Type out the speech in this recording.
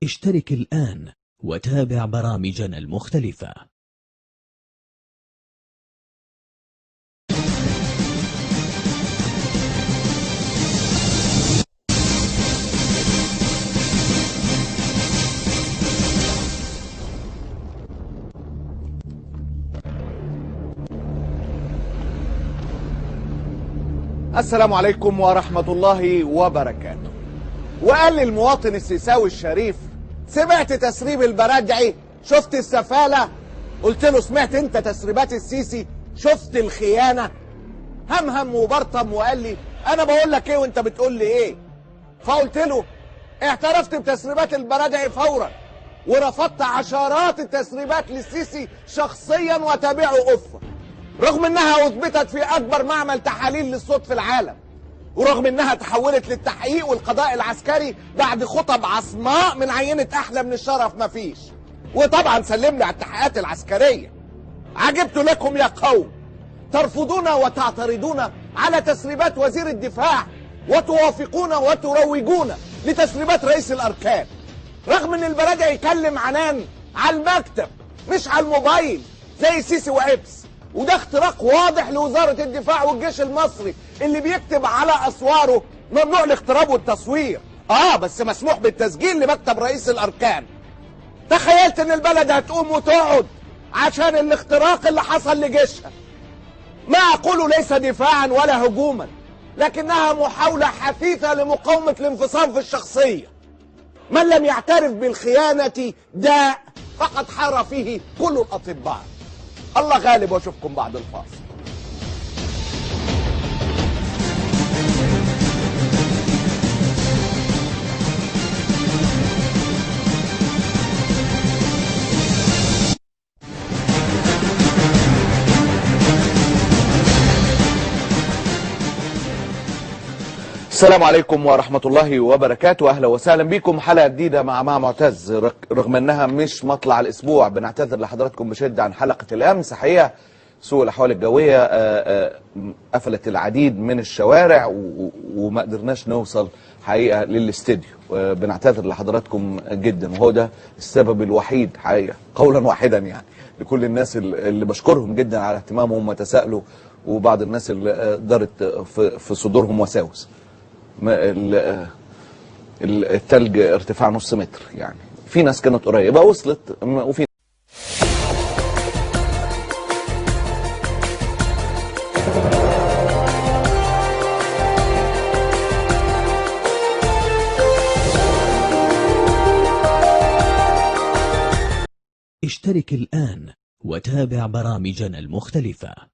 اشترك الآن وتابع برامجنا المختلفة. السلام عليكم ورحمة الله وبركاته. وقال لي المواطن السيساوي الشريف: سمعت تسريب البرادعي؟ شفت السفالة؟ قلت له: سمعت انت تسريبات السيسي؟ شفت الخيانة؟ همهم وبرطم وقال لي: انا بقول لك ايه وانت بتقول لي ايه؟ فقلت له: اعترفت بتسريبات البرادعي فورا، ورفضت عشرات التسريبات للسيسي شخصيا وتابعه أفة، رغم انها اثبتت في اكبر معمل تحاليل للصوت في العالم، ورغم انها تحولت للتحقيق والقضاء العسكري بعد خطب عصماء من عينة احلى من الشرف مفيش. وطبعا سلمنا على التحقيقات العسكرية. عجبت لكم يا قوم، ترفضون وتعترضون على تسريبات وزير الدفاع وتوافقون وتروجون لتسريبات رئيس الاركان، رغم ان البرادعي يكلم عنان على المكتب مش على الموبايل زي السيسي وإبس. وده اختراق واضح لوزارة الدفاع والجيش المصري اللي بيكتب على أسواره ممنوع الاقتراب والتصوير، بس مسموح بالتسجيل لمكتب رئيس الأركان. تخيلت ان البلد هتقوم وتقعد عشان الاختراق اللي حصل لجيشها. ما أقول ليس دفاعا ولا هجوما، لكنها محاولة حثيثة لمقاومة الانفصام في الشخصية. من لم يعترف بالخيانة داء فقد حار فيه كل الأطباء. الله غالب، واشوفكم بعد الفاصل. السلام عليكم ورحمة الله وبركاته. أهلا وسهلا بكم حلقة جديدة مع معتز. رغم أنها مش مطلع الأسبوع، بنعتذر لحضراتكم بشدة عن حلقة الأمس. حقيقة سوء الأحوال الجوية قفلت العديد من الشوارع وما قدرناش نوصل حقيقة للاستديو. بنعتذر لحضراتكم جدا، وهو ده السبب الوحيد حقيقة قولا واحدا يعني لكل الناس اللي بشكرهم جدا على اهتمامهم وتساؤلوا، وبعض الناس اللي دارت في صدورهم وساوس. التلج ارتفاع نص متر، يعني في ناس كانت قريبة وصلت، وفي اشترك الآن وتابع برامجنا المختلفة.